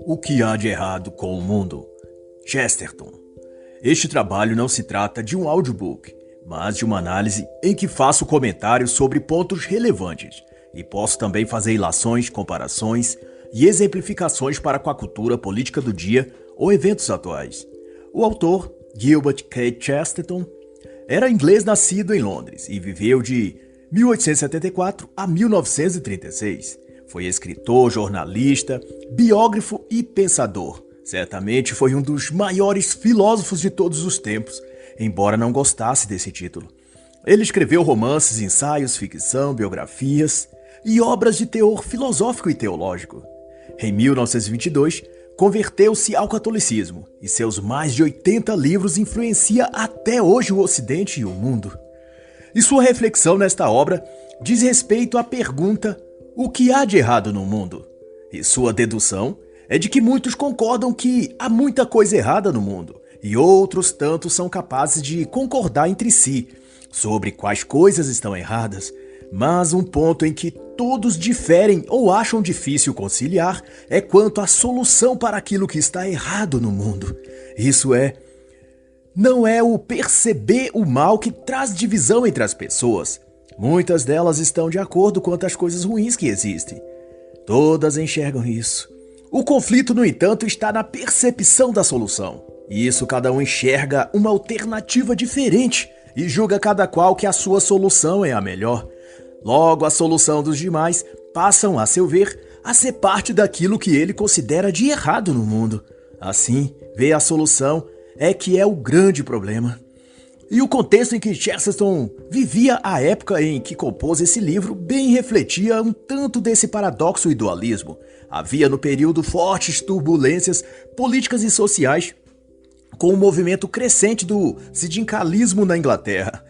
O que há de errado com o mundo? Chesterton. Este trabalho não se trata de um audiobook, mas de uma análise em que faço comentários sobre pontos relevantes e posso também fazer ilações, comparações e exemplificações para com a cultura política do dia ou eventos atuais. O autor, Gilbert K. Chesterton, era inglês nascido em Londres e viveu de 1874 a 1936. Foi escritor, jornalista, biógrafo e pensador. Certamente foi um dos maiores filósofos de todos os tempos, embora não gostasse desse título. Ele escreveu romances, ensaios, ficção, biografias e obras de teor filosófico e teológico. Em 1922, converteu-se ao catolicismo e seus mais de 80 livros influenciam até hoje o Ocidente e o mundo. E sua reflexão nesta obra diz respeito à pergunta: o que há de errado no mundo? E sua dedução é de que muitos concordam que há muita coisa errada no mundo, e outros tantos são capazes de concordar entre si sobre quais coisas estão erradas, mas um ponto em que todos diferem ou acham difícil conciliar é quanto à solução para aquilo que está errado no mundo. Isso é, não é o perceber o mal que traz divisão entre as pessoas. Muitas delas estão de acordo quanto às coisas ruins que existem. Todas enxergam isso. O conflito, no entanto, está na percepção da solução. E isso cada um enxerga uma alternativa diferente e julga cada qual que a sua solução é a melhor. Logo, a solução dos demais passam, a seu ver, a ser parte daquilo que ele considera de errado no mundo. Assim, ver a solução é que é o grande problema. E o contexto em que Chesterton vivia à época em que compôs esse livro bem refletia um tanto desse paradoxo e dualismo. Havia no período fortes turbulências políticas e sociais, com o movimento crescente do sindicalismo na Inglaterra.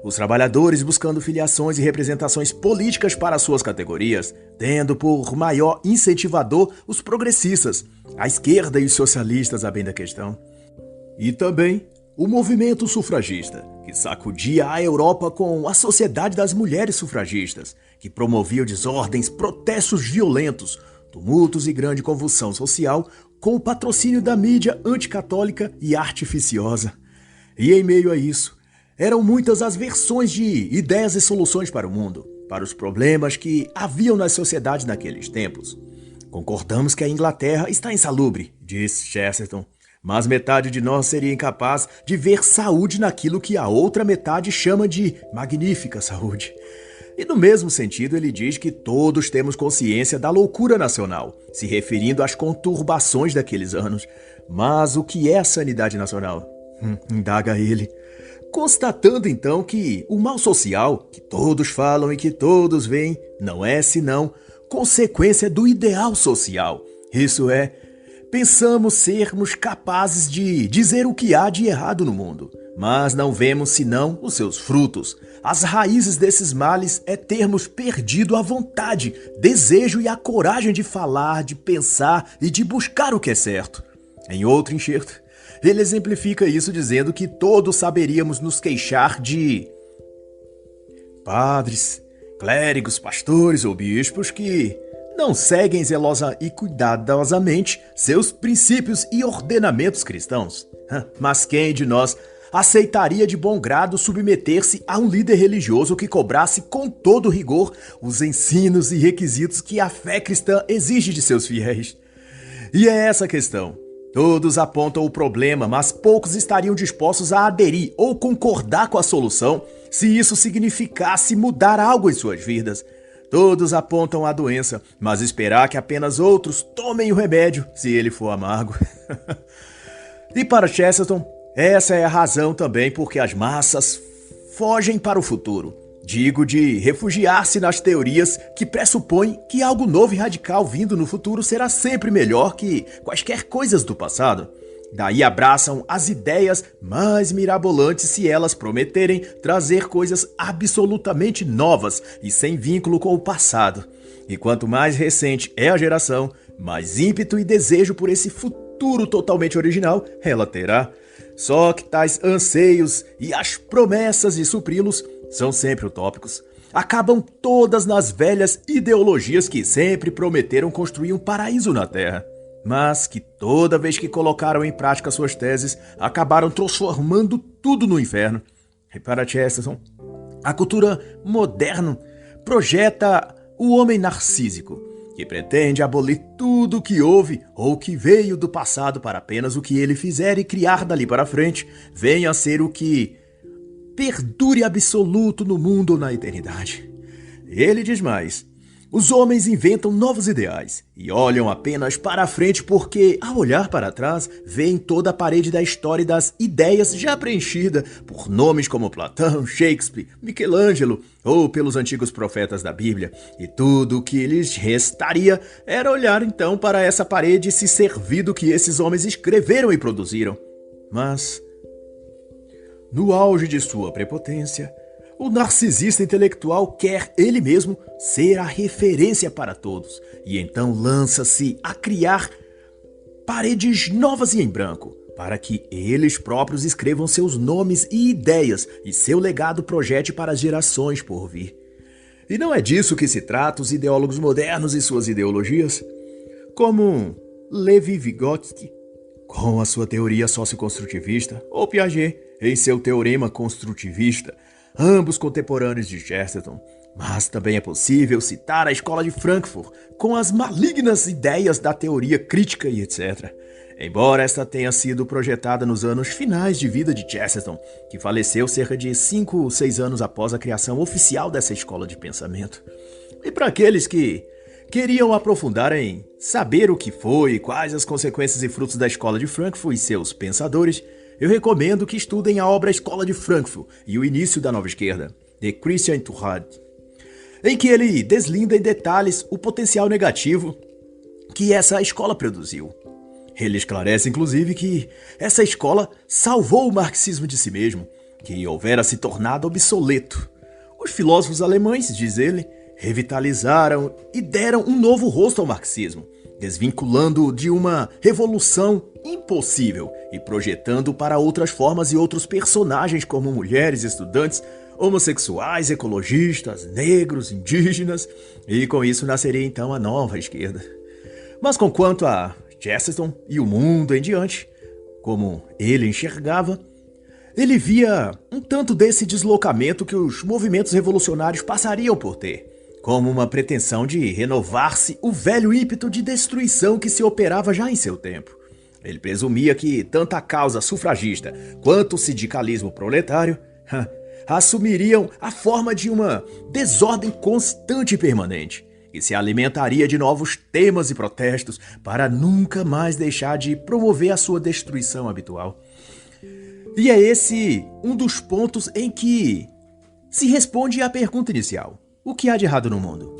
Os trabalhadores buscando filiações e representações políticas para suas categorias, tendo por maior incentivador os progressistas, a esquerda e os socialistas, a bem da questão. E também o movimento sufragista, que sacudia a Europa com a Sociedade das Mulheres Sufragistas, que promovia desordens, protestos violentos, tumultos e grande convulsão social, com o patrocínio da mídia anticatólica e artificiosa. E em meio a isso, eram muitas as versões de ideias e soluções para o mundo, para os problemas que haviam nas sociedades naqueles tempos. Concordamos que a Inglaterra está insalubre, disse Chesterton, mas metade de nós seria incapaz de ver saúde naquilo que a outra metade chama de magnífica saúde. E no mesmo sentido ele diz que todos temos consciência da loucura nacional, se referindo às conturbações daqueles anos. Mas o que é a sanidade nacional? Indaga ele. Constatando então que o mal social, que todos falam e que todos veem, não é senão consequência do ideal social. Isso é, pensamos sermos capazes de dizer o que há de errado no mundo, mas não vemos senão os seus frutos. As raízes desses males é termos perdido a vontade, desejo e a coragem de falar, de pensar e de buscar o que é certo. Em outro enxerto, ele exemplifica isso dizendo que todos saberíamos nos queixar de padres, clérigos, pastores ou bispos que não seguem zelosa e cuidadosamente seus princípios e ordenamentos cristãos. Mas quem de nós aceitaria de bom grado submeter-se a um líder religioso que cobrasse com todo rigor os ensinos e requisitos que a fé cristã exige de seus fiéis? E é essa a questão. Todos apontam o problema, mas poucos estariam dispostos a aderir ou concordar com a solução se isso significasse mudar algo em suas vidas. Todos apontam a doença, mas esperar que apenas outros tomem o remédio, se ele for amargo. E para Chesterton, essa é a razão também porque as massas fogem para o futuro. Digo de refugiar-se nas teorias que pressupõem que algo novo e radical vindo no futuro será sempre melhor que quaisquer coisas do passado. Daí abraçam as ideias mais mirabolantes se elas prometerem trazer coisas absolutamente novas e sem vínculo com o passado. E quanto mais recente é a geração, mais ímpeto e desejo por esse futuro totalmente original ela terá. Só que tais anseios e as promessas de supri-los são sempre utópicos. Acabam todas nas velhas ideologias que sempre prometeram construir um paraíso na Terra. mas que toda vez que colocaram em prática suas teses, acabaram transformando tudo no inferno. E para Chesterton, a cultura moderna projeta o homem narcísico, que pretende abolir tudo o que houve ou que veio do passado para apenas o que ele fizer e criar dali para frente venha a ser o que perdure absoluto no mundo ou na eternidade. Ele diz mais: os homens inventam novos ideais e olham apenas para a frente porque, ao olhar para trás, veem toda a parede da história e das ideias já preenchida por nomes como Platão, Shakespeare, Michelangelo ou pelos antigos profetas da Bíblia, e tudo o que lhes restaria era olhar então para essa parede e se servir do que esses homens escreveram e produziram. Mas, no auge de sua prepotência, o narcisista intelectual quer ele mesmo ser a referência para todos e então lança-se a criar paredes novas e em branco, para que eles próprios escrevam seus nomes e ideias e seu legado projete para as gerações por vir. E não é disso que se trata os ideólogos modernos e suas ideologias? Como Levi Vygotsky, com a sua teoria socioconstrutivista, ou Piaget, em seu teorema construtivista, ambos contemporâneos de Chesterton. Mas também é possível citar a Escola de Frankfurt, com as malignas ideias da teoria crítica e etc. Embora esta tenha sido projetada nos anos finais de vida de Chesterton, que faleceu cerca de 5 ou 6 anos após a criação oficial dessa escola de pensamento. E para aqueles que queriam aprofundar em saber o que foi e quais as consequências e frutos da Escola de Frankfurt e seus pensadores, eu recomendo que estudem a obra Escola de Frankfurt e o Início da Nova Esquerda, de Christian Tourade, em que ele deslinda em detalhes o potencial negativo que essa escola produziu. Ele esclarece, inclusive, que essa escola salvou o marxismo de si mesmo, que houvera se tornado obsoleto. Os filósofos alemães, diz ele, revitalizaram e deram um novo rosto ao marxismo, desvinculando-o de uma revolução impossível e projetando para outras formas e outros personagens como mulheres, estudantes, homossexuais, ecologistas, negros, indígenas, e com isso nasceria então a nova esquerda. Mas conquanto a Chesterton e o mundo em diante, como ele enxergava, ele via um tanto desse deslocamento que os movimentos revolucionários passariam por ter, como uma pretensão de renovar-se o velho ímpeto de destruição que se operava já em seu tempo. Ele presumia que tanto a causa sufragista quanto o sindicalismo proletário assumiriam a forma de uma desordem constante e permanente, que se alimentaria de novos temas e protestos para nunca mais deixar de promover a sua destruição habitual. E é esse um dos pontos em que se responde à pergunta inicial: o que há de errado no mundo?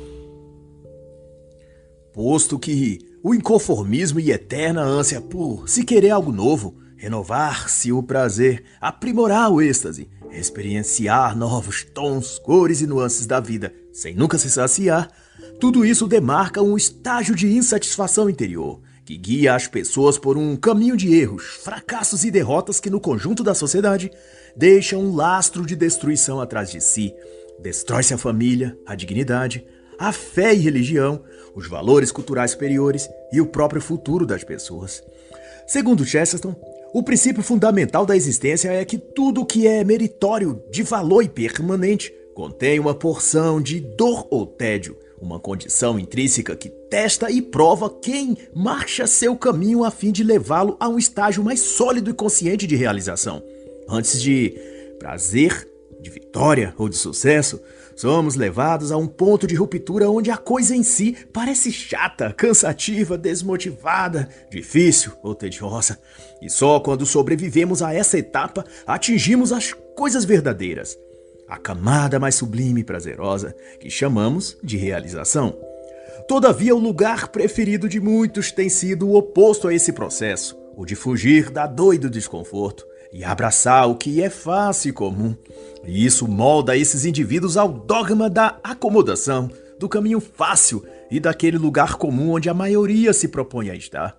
Posto que o inconformismo e eterna ânsia por se querer algo novo, renovar-se o prazer, aprimorar o êxtase, experienciar novos tons, cores e nuances da vida, sem nunca se saciar, tudo isso demarca um estágio de insatisfação interior, que guia as pessoas por um caminho de erros, fracassos e derrotas que no conjunto da sociedade deixam um lastro de destruição atrás de si. Destrói-se a família, a dignidade, a fé e religião, os valores culturais superiores e o próprio futuro das pessoas. Segundo Chesterton, o princípio fundamental da existência é que tudo que é meritório, de valor e permanente, contém uma porção de dor ou tédio, uma condição intrínseca que testa e prova quem marcha seu caminho a fim de levá-lo a um estágio mais sólido e consciente de realização. Antes de prazer, de vitória ou de sucesso, somos levados a um ponto de ruptura onde a coisa em si parece chata, cansativa, desmotivada, difícil ou tediosa. E só quando sobrevivemos a essa etapa atingimos as coisas verdadeiras, a camada mais sublime e prazerosa, que chamamos de realização. Todavia, o lugar preferido de muitos tem sido o oposto a esse processo, o de fugir da dor e do desconforto e abraçar o que é fácil e comum. E isso molda esses indivíduos ao dogma da acomodação, do caminho fácil e daquele lugar comum onde a maioria se propõe a estar.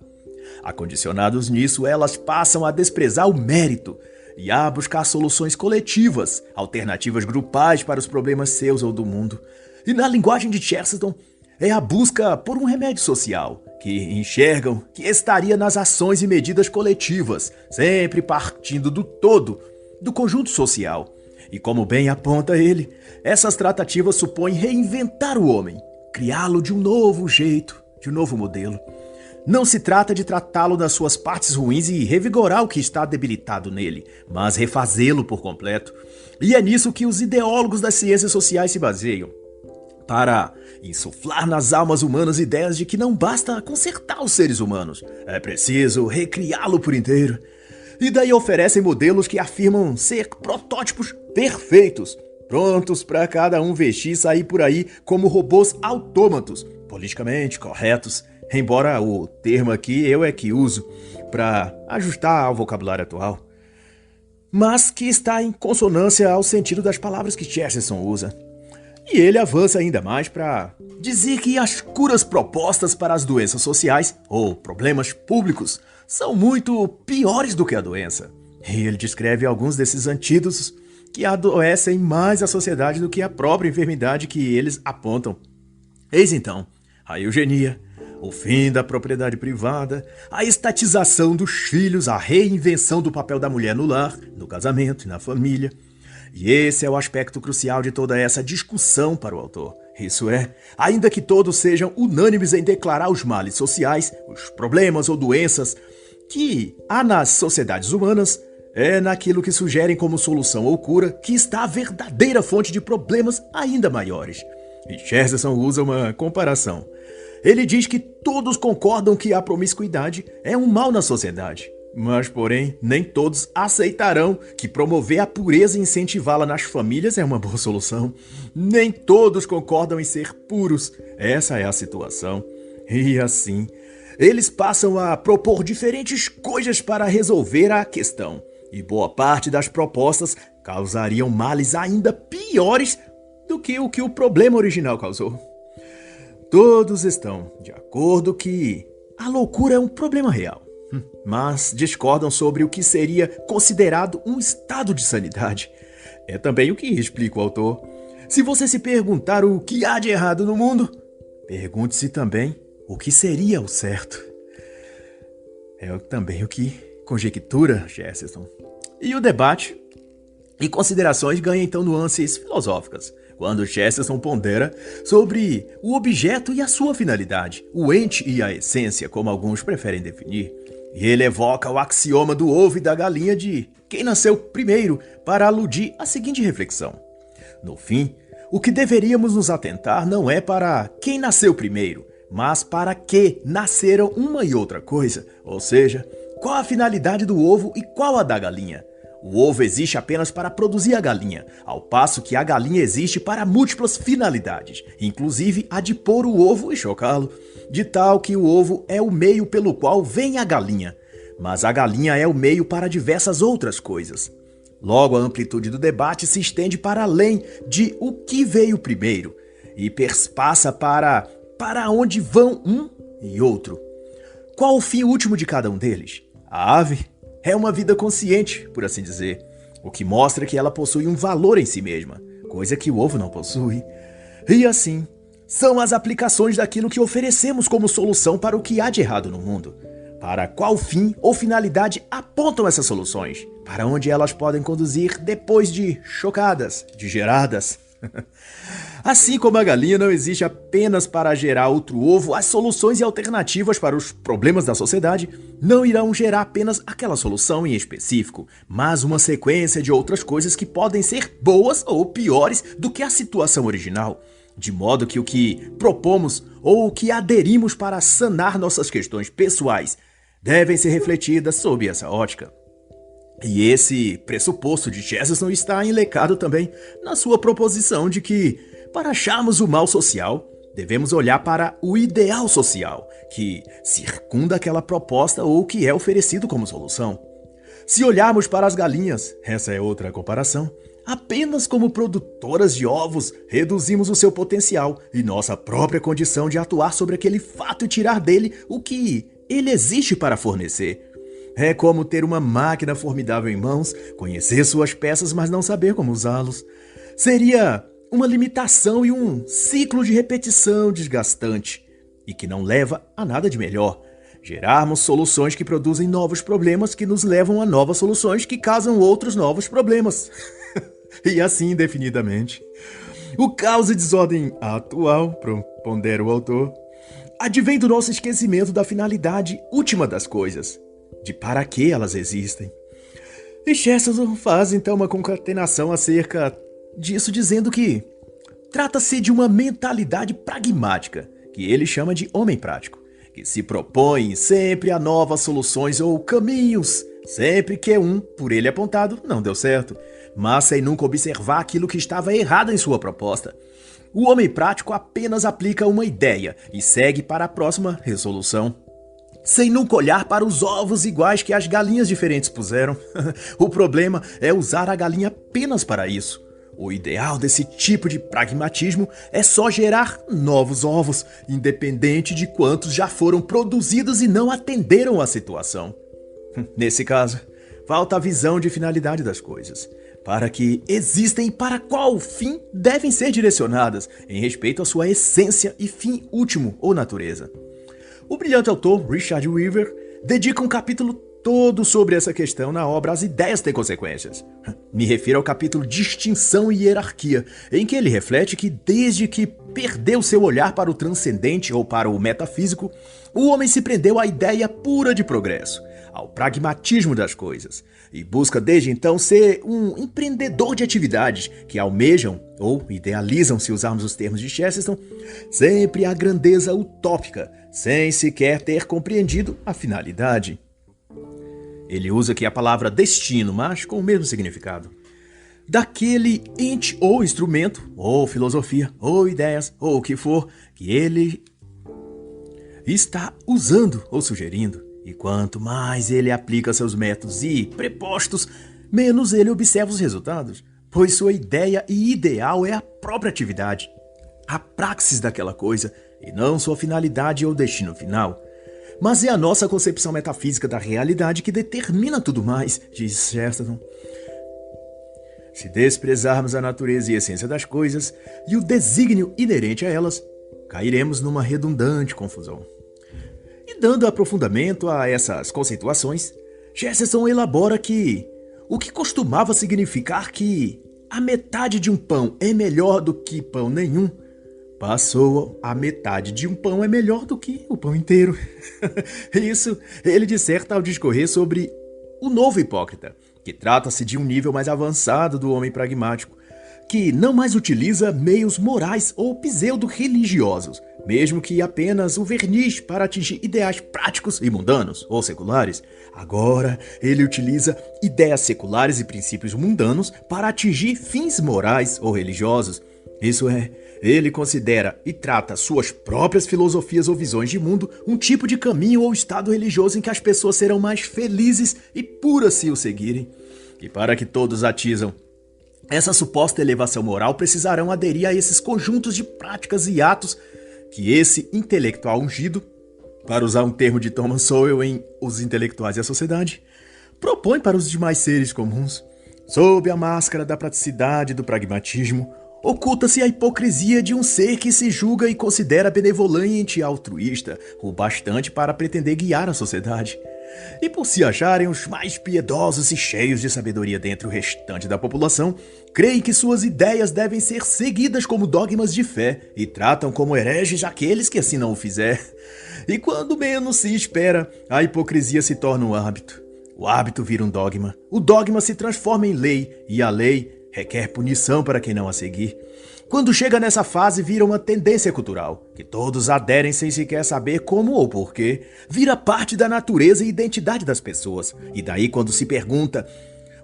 Acondicionados nisso, elas passam a desprezar o mérito e a buscar soluções coletivas, alternativas grupais para os problemas seus ou do mundo. E na linguagem de Chesterton, é a busca por um remédio social, que enxergam que estaria nas ações e medidas coletivas, sempre partindo do todo, do conjunto social. E como bem aponta ele, essas tratativas supõem reinventar o homem, criá-lo de um novo jeito, de um novo modelo. Não se trata de tratá-lo nas suas partes ruins e revigorar o que está debilitado nele, mas refazê-lo por completo. E é nisso que os ideólogos das ciências sociais se baseiam, para insuflar nas almas humanas ideias de que não basta consertar os seres humanos, é preciso recriá-lo por inteiro. E daí oferecem modelos que afirmam ser protótipos perfeitos, prontos para cada um vestir e sair por aí como robôs autômatos, politicamente corretos, embora o termo aqui eu é que uso para ajustar ao vocabulário atual, mas que está em consonância ao sentido das palavras que Chesterton usa. E ele avança ainda mais para dizer que as curas propostas para as doenças sociais ou problemas públicos são muito piores do que a doença. E ele descreve alguns desses antídotos que adoecem mais a sociedade do que a própria enfermidade que eles apontam. Eis então a eugenia, o fim da propriedade privada, a estatização dos filhos, a reinvenção do papel da mulher no lar, no casamento e na família. E esse é o aspecto crucial de toda essa discussão para o autor. Isso é, ainda que todos sejam unânimes em declarar os males sociais, os problemas ou doenças que há nas sociedades humanas, é naquilo que sugerem como solução ou cura que está a verdadeira fonte de problemas ainda maiores. E Chesterton usa uma comparação. Ele diz que todos concordam que a promiscuidade é um mal na sociedade, mas, porém, nem todos aceitarão que promover a pureza e incentivá-la nas famílias é uma boa solução. Nem todos concordam em ser puros. Essa é a situação. E assim, eles passam a propor diferentes coisas para resolver a questão. E boa parte das propostas causariam males ainda piores do que o problema original causou. Todos estão de acordo que a loucura é um problema real, mas discordam sobre o que seria considerado um estado de sanidade. É também o que explica o autor. Se você se perguntar o que há de errado no mundo, pergunte-se também o que seria o certo. É também o que conjectura Chesterton. E o debate e considerações ganham então nuances filosóficas, quando Chesterton pondera sobre o objeto e a sua finalidade, o ente e a essência, como alguns preferem definir. E ele evoca o axioma do ovo e da galinha de quem nasceu primeiro para aludir à seguinte reflexão. No fim, o que deveríamos nos atentar não é para quem nasceu primeiro, mas para que nasceram uma e outra coisa, ou seja, qual a finalidade do ovo e qual a da galinha. O ovo existe apenas para produzir a galinha, ao passo que a galinha existe para múltiplas finalidades, inclusive a de pôr o ovo e chocá-lo, de tal que o ovo é o meio pelo qual vem a galinha, mas a galinha é o meio para diversas outras coisas. Logo, a amplitude do debate se estende para além de o que veio primeiro e perspassa para onde vão um e outro. Qual o fim último de cada um deles? A ave é uma vida consciente, por assim dizer, o que mostra que ela possui um valor em si mesma, coisa que o ovo não possui. E assim, são as aplicações daquilo que oferecemos como solução para o que há de errado no mundo. Para qual fim ou finalidade apontam essas soluções? Para onde elas podem conduzir depois de chocadas, de geradas? Assim como a galinha não existe apenas para gerar outro ovo, as soluções e alternativas para os problemas da sociedade não irão gerar apenas aquela solução em específico, mas uma sequência de outras coisas que podem ser boas ou piores do que a situação original. De modo que o que propomos ou o que aderimos para sanar nossas questões pessoais devem ser refletidas sob essa ótica. E esse pressuposto de Chesterton está enlecado também na sua proposição de que, para acharmos o mal social, devemos olhar para o ideal social, que circunda aquela proposta ou que é oferecido como solução. Se olharmos para as galinhas, essa é outra comparação, apenas como produtoras de ovos, reduzimos o seu potencial e nossa própria condição de atuar sobre aquele fato e tirar dele o que ele existe para fornecer. É como ter uma máquina formidável em mãos, conhecer suas peças, mas não saber como usá-los. Seria uma limitação e um ciclo de repetição desgastante. e que não leva a nada de melhor. Gerarmos soluções que produzem novos problemas que nos levam a novas soluções que causam outros novos problemas. E assim indefinidamente. O caos e desordem atual, pondera o autor, advém do nosso esquecimento da finalidade última das coisas, de para que elas existem. E Chesterton faz então uma concatenação acerca disso, dizendo que trata-se de uma mentalidade pragmática, que ele chama de homem prático, que se propõe sempre a novas soluções ou caminhos, sempre que um, por ele apontado, não deu certo, mas sem nunca observar aquilo que estava errado em sua proposta. O homem prático apenas aplica uma ideia e segue para a próxima resolução, sem nunca olhar para os ovos iguais que as galinhas diferentes puseram. O problema é usar a galinha apenas para isso. O ideal desse tipo de pragmatismo é só gerar novos ovos, independente de quantos já foram produzidos e não atenderam à situação. Nesse caso, falta a visão de finalidade das coisas, para que existem e para qual fim devem ser direcionadas, em respeito à sua essência e fim último ou natureza. O brilhante autor Richard Weaver dedica um capítulo todo sobre essa questão na obra As Ideias Têm Consequências. Me refiro ao capítulo Distinção e Hierarquia, em que ele reflete que desde que perdeu seu olhar para o transcendente ou para o metafísico, o homem se prendeu à ideia pura de progresso, ao pragmatismo das coisas, e busca desde então ser um empreendedor de atividades que almejam, ou idealizam, se usarmos os termos de Chesterton, sempre a grandeza utópica, sem sequer ter compreendido a finalidade. Ele usa aqui a palavra destino, mas com o mesmo significado. Daquele ente ou instrumento, ou filosofia, ou ideias, ou o que for, que ele está usando ou sugerindo. E quanto mais ele aplica seus métodos e prepostos, menos ele observa os resultados, pois sua ideia e ideal é a própria atividade, a praxis daquela coisa, e não sua finalidade ou destino final. Mas é a nossa concepção metafísica da realidade que determina tudo mais, diz Chesterton. Se desprezarmos a natureza e a essência das coisas e o desígnio inerente a elas, cairemos numa redundante confusão. E dando aprofundamento a essas conceituações, Chesterton elabora que o que costumava significar que a metade de um pão é melhor do que pão nenhum, passou a metade de um pão é melhor do que o pão inteiro. Isso ele disserta ao discorrer sobre o novo hipócrita, que trata-se de um nível mais avançado do homem pragmático, que não mais utiliza meios morais ou pseudo-religiosos, mesmo que apenas o verniz para atingir ideais práticos e mundanos ou seculares. Agora, ele utiliza ideias seculares e princípios mundanos para atingir fins morais ou religiosos. Isso é, ele considera e trata suas próprias filosofias ou visões de mundo um tipo de caminho ou estado religioso em que as pessoas serão mais felizes e puras se o seguirem. E para que todos atinjam essa suposta elevação moral, precisarão aderir a esses conjuntos de práticas e atos que esse intelectual ungido, para usar um termo de Thomas Sowell em Os Intelectuais e a Sociedade, propõe para os demais seres comuns. Sob a máscara da praticidade e do pragmatismo, oculta-se a hipocrisia de um ser que se julga e considera benevolente e altruísta, o bastante para pretender guiar a sociedade. E por se acharem os mais piedosos e cheios de sabedoria dentre o restante da população, creem que suas ideias devem ser seguidas como dogmas de fé e tratam como hereges aqueles que assim não o fizer. E quando menos se espera, a hipocrisia se torna um hábito. O hábito vira um dogma, o dogma se transforma em lei e a lei requer punição para quem não a seguir. Quando chega nessa fase, vira uma tendência cultural, que todos aderem sem sequer saber como ou porquê, vira parte da natureza e identidade das pessoas. E daí, quando se pergunta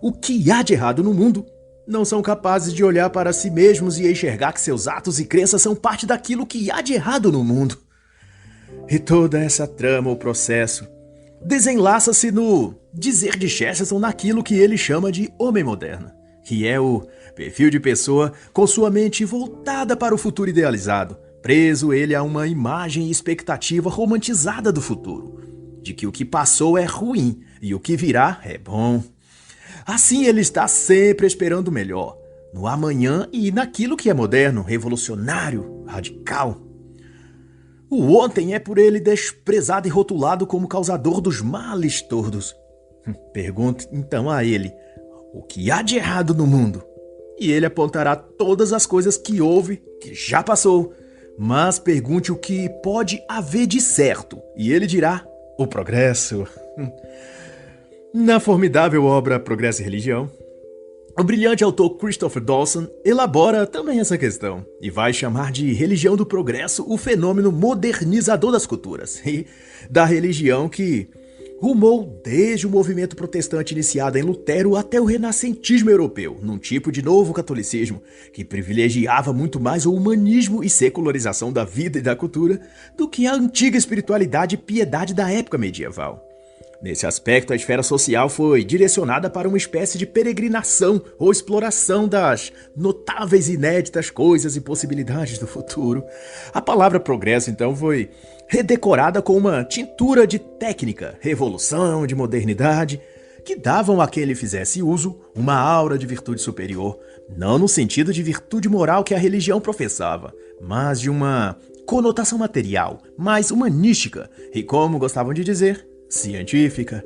o que há de errado no mundo, não são capazes de olhar para si mesmos e enxergar que seus atos e crenças são parte daquilo que há de errado no mundo. E toda essa trama ou processo desenlaça-se no dizer de Chesterton naquilo que ele chama de homem moderno, que é o perfil de pessoa com sua mente voltada para o futuro idealizado, preso ele a uma imagem e expectativa romantizada do futuro, de que o que passou é ruim e o que virá é bom. Assim ele está sempre esperando o melhor, no amanhã e naquilo que é moderno, revolucionário, radical. O ontem é por ele desprezado e rotulado como causador dos males todos. Pergunte então a ele o que há de errado no mundo. E ele apontará todas as coisas que houve, que já passou. Mas pergunte o que pode haver de certo. E ele dirá: o progresso. Na formidável obra Progresso e Religião, o brilhante autor Christopher Dawson elabora também essa questão e vai chamar de religião do progresso o fenômeno modernizador das culturas e da religião que rumou desde o movimento protestante iniciado em Lutero até o renascentismo europeu, num tipo de novo catolicismo que privilegiava muito mais o humanismo e secularização da vida e da cultura do que a antiga espiritualidade e piedade da época medieval. Nesse aspecto, a esfera social foi direcionada para uma espécie de peregrinação ou exploração das notáveis e inéditas coisas e possibilidades do futuro. A palavra progresso, então, foi redecorada com uma tintura de técnica, revolução, de modernidade, que davam a quem lhe fizesse uso uma aura de virtude superior, não no sentido de virtude moral que a religião professava, mas de uma conotação material, mais humanística e, como gostavam de dizer, científica.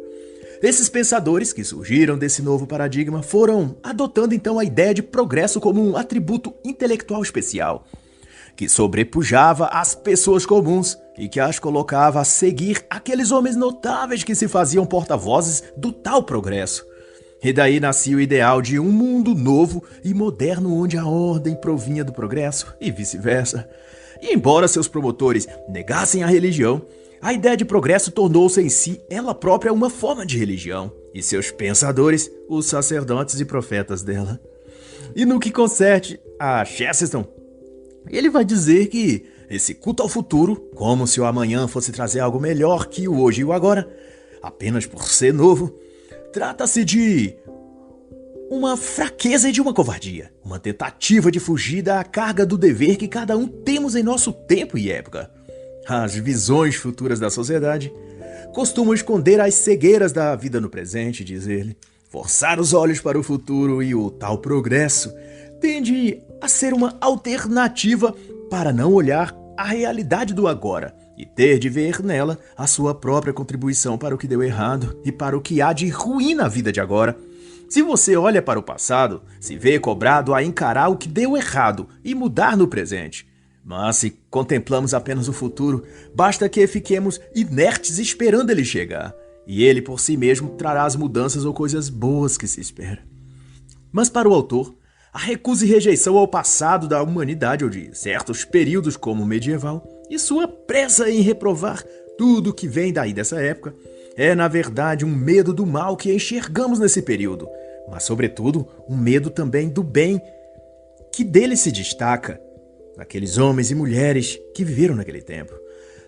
Esses pensadores que surgiram desse novo paradigma foram adotando então a ideia de progresso como um atributo intelectual especial, que sobrepujava as pessoas comuns e que as colocava a seguir aqueles homens notáveis que se faziam porta-vozes do tal progresso. E daí nascia o ideal de um mundo novo e moderno onde a ordem provinha do progresso e vice-versa. E embora seus promotores negassem a religião, a ideia de progresso tornou-se em si ela própria uma forma de religião, e seus pensadores, os sacerdotes e profetas dela. E no que concerne a Chesterton, ele vai dizer que esse culto ao futuro, como se o amanhã fosse trazer algo melhor que o hoje e o agora, apenas por ser novo, trata-se de uma fraqueza e de uma covardia, uma tentativa de fugir da carga do dever que cada um temos em nosso tempo e época. As visões futuras da sociedade costumam esconder as cegueiras da vida no presente, diz ele. Forçar os olhos para o futuro e o tal progresso tende a ser uma alternativa para não olhar a realidade do agora e ter de ver nela a sua própria contribuição para o que deu errado e para o que há de ruim na vida de agora. Se você olha para o passado, se vê cobrado a encarar o que deu errado e mudar no presente. Mas se contemplamos apenas o futuro, basta que fiquemos inertes esperando ele chegar, e ele por si mesmo trará as mudanças ou coisas boas que se espera. Mas para o autor, a recusa e rejeição ao passado da humanidade ou de certos períodos como o medieval, e sua pressa em reprovar tudo que vem daí dessa época, é na verdade um medo do mal que enxergamos nesse período, mas sobretudo um medo também do bem que dele se destaca, daqueles homens e mulheres que viveram naquele tempo.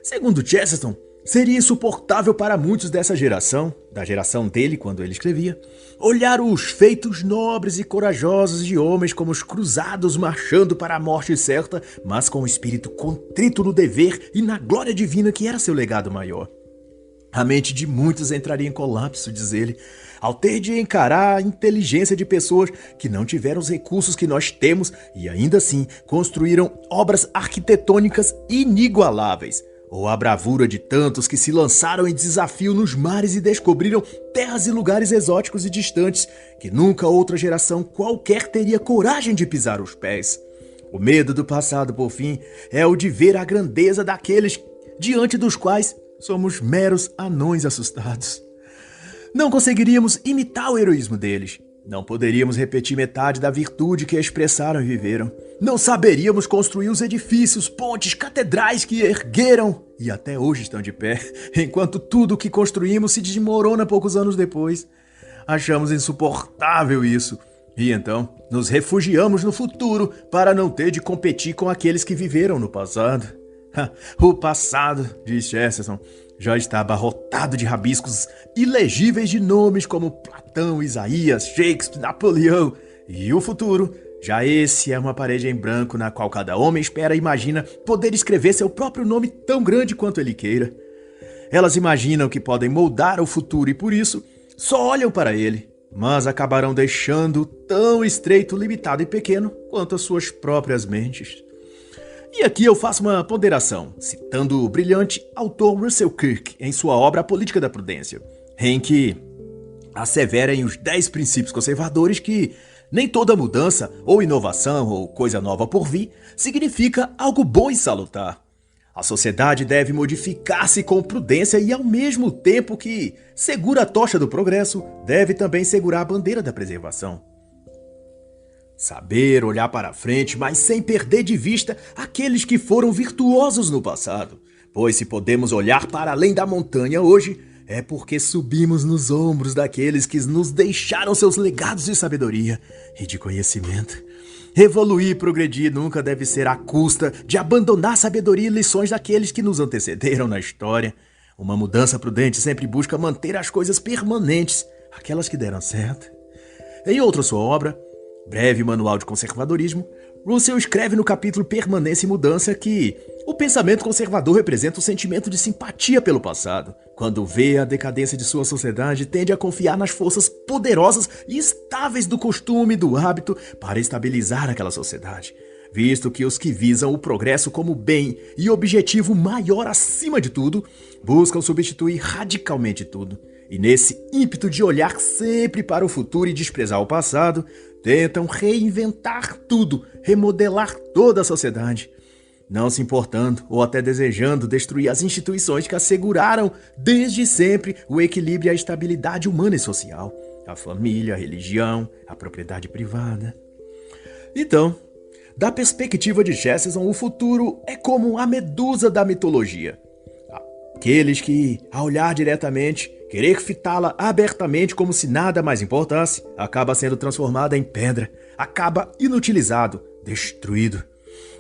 Segundo Chesterton, seria insuportável para muitos dessa geração, da geração dele quando ele escrevia, olhar os feitos nobres e corajosos de homens como os cruzados marchando para a morte certa, mas com o espírito contrito no dever e na glória divina que era seu legado maior. A mente de muitos entraria em colapso, diz ele, ao ter de encarar a inteligência de pessoas que não tiveram os recursos que nós temos e ainda assim construíram obras arquitetônicas inigualáveis, ou a bravura de tantos que se lançaram em desafio nos mares e descobriram terras e lugares exóticos e distantes que nunca outra geração qualquer teria coragem de pisar os pés. O medo do passado, por fim, é o de ver a grandeza daqueles diante dos quais somos meros anões assustados. Não conseguiríamos imitar o heroísmo deles. Não poderíamos repetir metade da virtude que expressaram e viveram. Não saberíamos construir os edifícios, pontes, catedrais que ergueram e até hoje estão de pé, enquanto tudo o que construímos se desmorona poucos anos depois. Achamos insuportável isso. E então, nos refugiamos no futuro para não ter de competir com aqueles que viveram no passado. O passado, diz Chesterton, já está abarrotado de rabiscos ilegíveis de nomes como Platão, Isaías, Shakespeare, Napoleão. E o futuro, já esse é uma parede em branco na qual cada homem espera e imagina poder escrever seu próprio nome tão grande quanto ele queira. Elas imaginam que podem moldar o futuro e por isso só olham para ele, mas acabarão deixando tão estreito, limitado e pequeno quanto as suas próprias mentes. E aqui eu faço uma ponderação, citando o brilhante autor Russell Kirk em sua obra A Política da Prudência, em que assevera em os 10 princípios conservadores que nem toda mudança, ou inovação, ou coisa nova por vir, significa algo bom e salutar. A sociedade deve modificar-se com prudência e, ao mesmo tempo que segura a tocha do progresso, deve também segurar a bandeira da preservação. Saber olhar para frente, mas sem perder de vista aqueles que foram virtuosos no passado. Pois se podemos olhar para além da montanha hoje, é porque subimos nos ombros daqueles que nos deixaram seus legados de sabedoria e de conhecimento. Evoluir e progredir nunca deve ser à custa de abandonar sabedoria e lições daqueles que nos antecederam na história. Uma mudança prudente sempre busca manter as coisas permanentes, aquelas que deram certo. Em outra sua obra, Breve Manual de Conservadorismo, Russell escreve no capítulo Permanência e Mudança que o pensamento conservador representa o sentimento de simpatia pelo passado. Quando vê a decadência de sua sociedade, tende a confiar nas forças poderosas e estáveis do costume e do hábito para estabilizar aquela sociedade, visto que os que visam o progresso como bem e objetivo maior acima de tudo, buscam substituir radicalmente tudo. E nesse ímpeto de olhar sempre para o futuro e desprezar o passado, tentam reinventar tudo, remodelar toda a sociedade, não se importando ou até desejando destruir as instituições que asseguraram desde sempre o equilíbrio e a estabilidade humana e social, a família, a religião, a propriedade privada. Então, da perspectiva de Chesterton, o futuro é como a medusa da mitologia. Aqueles que, ao olhar diretamente, querer fitá-la abertamente como se nada mais importasse, acaba sendo transformada em pedra, acaba inutilizado, destruído.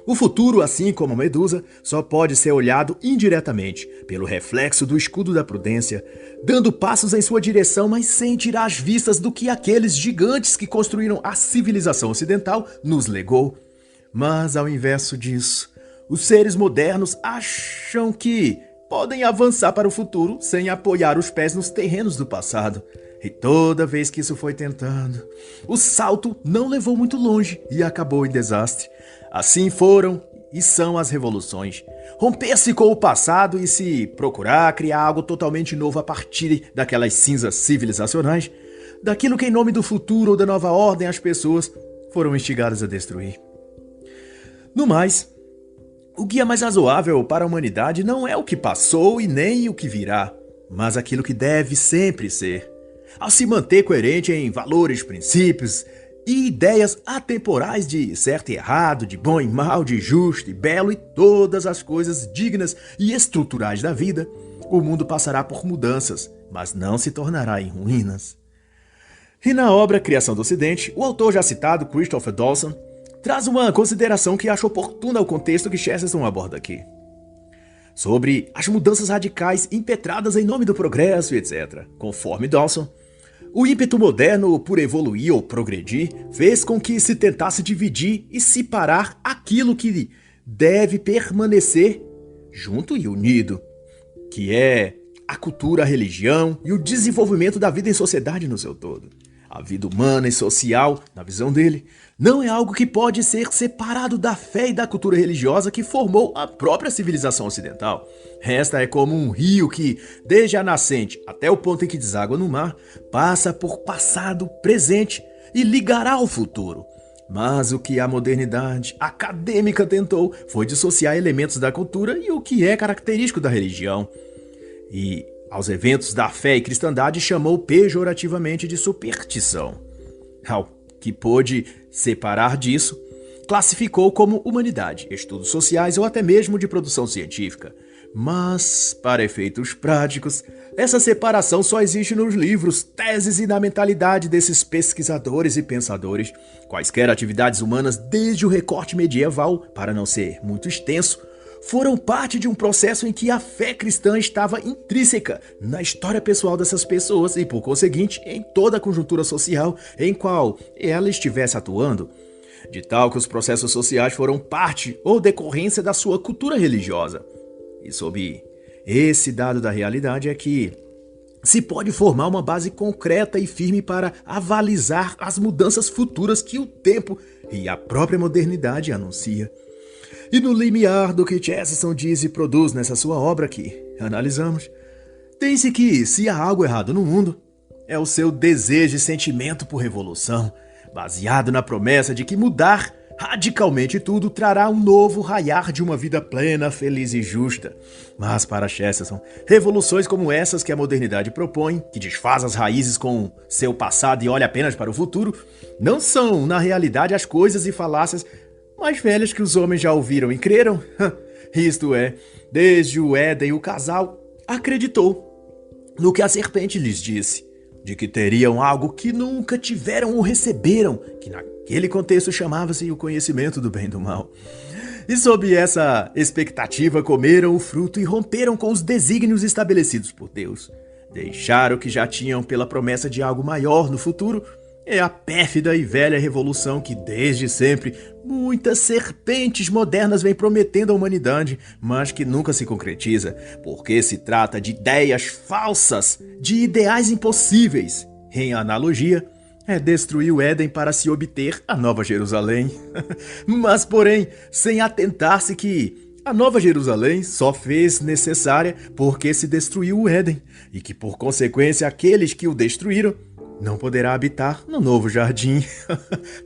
O futuro, assim como a medusa, só pode ser olhado indiretamente, pelo reflexo do escudo da prudência, dando passos em sua direção, mas sem tirar as vistas do que aqueles gigantes que construíram a civilização ocidental nos legou. Mas, ao inverso disso, os seres modernos acham que podem avançar para o futuro sem apoiar os pés nos terrenos do passado. E toda vez que isso foi tentado, o salto não levou muito longe e acabou em desastre. Assim foram e são as revoluções. Romper-se com o passado e se procurar criar algo totalmente novo a partir daquelas cinzas civilizacionais, daquilo que em nome do futuro ou da nova ordem as pessoas foram instigadas a destruir. No mais, o guia mais razoável para a humanidade não é o que passou e nem o que virá, mas aquilo que deve sempre ser. Ao se manter coerente em valores, princípios e ideias atemporais de certo e errado, de bom e mal, de justo e belo e todas as coisas dignas e estruturais da vida, o mundo passará por mudanças, mas não se tornará em ruínas. E na obra Criação do Ocidente, o autor já citado, Christopher Dawson, traz uma consideração que acho oportuna ao contexto que Chesterton aborda aqui, sobre as mudanças radicais impetradas em nome do progresso e etc. Conforme Dawson, o ímpeto moderno por evoluir ou progredir fez com que se tentasse dividir e separar aquilo que deve permanecer junto e unido, que é a cultura, a religião e o desenvolvimento da vida em sociedade no seu todo. A vida humana e social, na visão dele, não é algo que pode ser separado da fé e da cultura religiosa que formou a própria civilização ocidental. Esta é como um rio que, desde a nascente até o ponto em que deságua no mar, passa por passado, presente e ligará ao futuro. Mas o que a modernidade acadêmica tentou foi dissociar elementos da cultura e o que é característico da religião. E aos eventos da fé e cristandade chamou pejorativamente de superstição. Ao que pôde separar disso, classificou como humanidade, estudos sociais ou até mesmo de produção científica. Mas, para efeitos práticos, essa separação só existe nos livros, teses e na mentalidade desses pesquisadores e pensadores. Quaisquer atividades humanas, desde o recorte medieval, para não ser muito extenso, foram parte de um processo em que a fé cristã estava intrínseca na história pessoal dessas pessoas e, por conseguinte, em toda a conjuntura social em qual ela estivesse atuando, de tal que os processos sociais foram parte ou decorrência da sua cultura religiosa. E sob esse dado da realidade é que se pode formar uma base concreta e firme para avalizar as mudanças futuras que o tempo e a própria modernidade anuncia. E no limiar do que Chesterton diz e produz nessa sua obra que analisamos, tem-se que, se há algo errado no mundo, é o seu desejo e sentimento por revolução, baseado na promessa de que mudar radicalmente tudo trará um novo raiar de uma vida plena, feliz e justa. Mas para Chesterton, revoluções como essas que a modernidade propõe, que desfaz as raízes com seu passado e olha apenas para o futuro, não são, na realidade, as coisas e falácias mais velhas que os homens já ouviram e creram. Isto é, desde o Éden o casal acreditou no que a serpente lhes disse, de que teriam algo que nunca tiveram ou receberam, que naquele contexto chamava-se o conhecimento do bem e do mal. E sob essa expectativa comeram o fruto e romperam com os desígnios estabelecidos por Deus. Deixaram o que já tinham pela promessa de algo maior no futuro. É a pérfida e velha revolução que desde sempre muitas serpentes modernas vêm prometendo à humanidade, mas que nunca se concretiza, porque se trata de ideias falsas, de ideais impossíveis. Em analogia, é destruir o Éden para se obter a Nova Jerusalém. Mas, porém, sem atentar-se que a Nova Jerusalém só fez necessária porque se destruiu o Éden, e que, por consequência, aqueles que o destruíram não poderá habitar no novo jardim.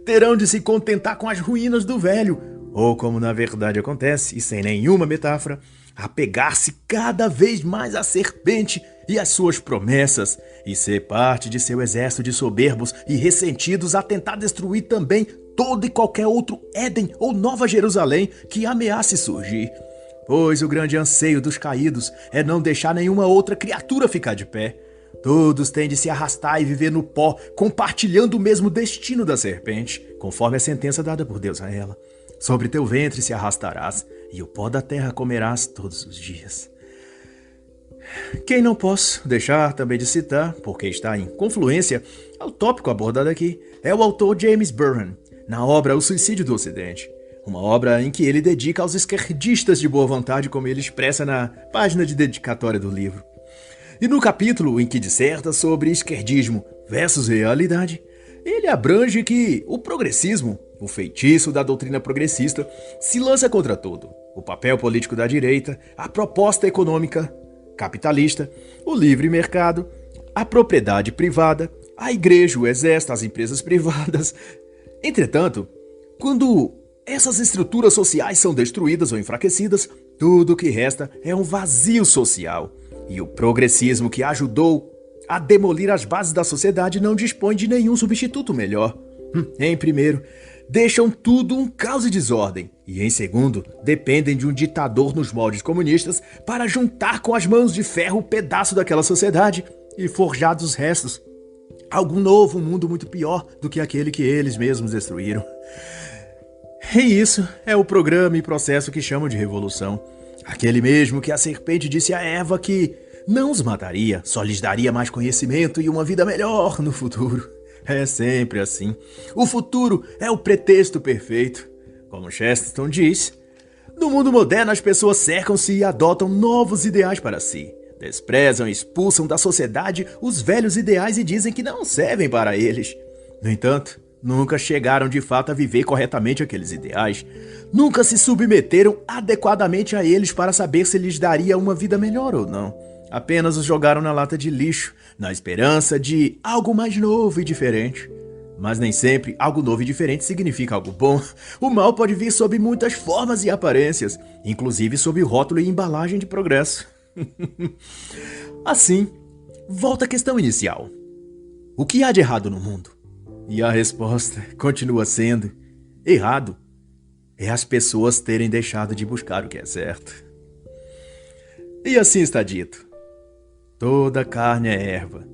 Terão de se contentar com as ruínas do velho, ou como na verdade acontece, e sem nenhuma metáfora, apegar-se cada vez mais à serpente e às suas promessas, e ser parte de seu exército de soberbos e ressentidos a tentar destruir também todo e qualquer outro Éden ou Nova Jerusalém que ameace surgir. Pois o grande anseio dos caídos é não deixar nenhuma outra criatura ficar de pé. Todos têm de se arrastar e viver no pó, compartilhando o mesmo destino da serpente, conforme a sentença dada por Deus a ela. Sobre teu ventre se arrastarás, e o pó da terra comerás todos os dias. Quem não posso deixar também de citar, porque está em confluência ao tópico abordado aqui, é o autor James Burhan, na obra O Suicídio do Ocidente. Uma obra em que ele dedica aos esquerdistas de boa vontade, como ele expressa na página de dedicatória do livro. E no capítulo em que disserta sobre esquerdismo versus realidade, ele abrange que o progressismo, o feitiço da doutrina progressista, se lança contra tudo. O papel político da direita, a proposta econômica capitalista, o livre mercado, a propriedade privada, a igreja, o exército, as empresas privadas. Entretanto, quando essas estruturas sociais são destruídas ou enfraquecidas, tudo o que resta é um vazio social. E o progressismo que ajudou a demolir as bases da sociedade não dispõe de nenhum substituto melhor. Em primeiro, deixam tudo um caos e desordem. E em segundo, dependem de um ditador nos moldes comunistas para juntar com as mãos de ferro um pedaço daquela sociedade e forjar dos restos algo novo, um mundo muito pior do que aquele que eles mesmos destruíram. E isso é o programa e processo que chamam de revolução. Aquele mesmo que a serpente disse a Eva que não os mataria, só lhes daria mais conhecimento e uma vida melhor no futuro. É sempre assim. O futuro é o pretexto perfeito. Como Chesterton diz, no mundo moderno as pessoas cercam-se e adotam novos ideais para si. Desprezam e expulsam da sociedade os velhos ideais e dizem que não servem para eles. No entanto, nunca chegaram de fato a viver corretamente aqueles ideais. Nunca se submeteram adequadamente a eles para saber se lhes daria uma vida melhor ou não. Apenas os jogaram na lata de lixo, na esperança de algo mais novo e diferente. Mas nem sempre algo novo e diferente significa algo bom. O mal pode vir sob muitas formas e aparências, inclusive sob o rótulo e embalagem de progresso. Assim, volta à questão inicial. O que há de errado no mundo? E a resposta continua sendo: errado é as pessoas terem deixado de buscar o que é certo. E assim está dito: toda carne é erva,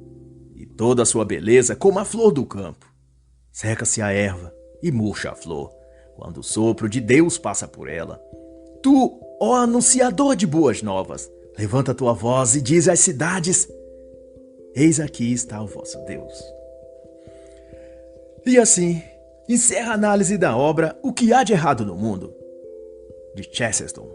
e toda a sua beleza como a flor do campo. Seca-se a erva e murcha a flor, quando o sopro de Deus passa por ela. Tu, ó anunciador de boas novas, levanta tua voz e diz às cidades: eis aqui está o vosso Deus. E assim, encerra a análise da obra O que há de errado no mundo, de Chesterton.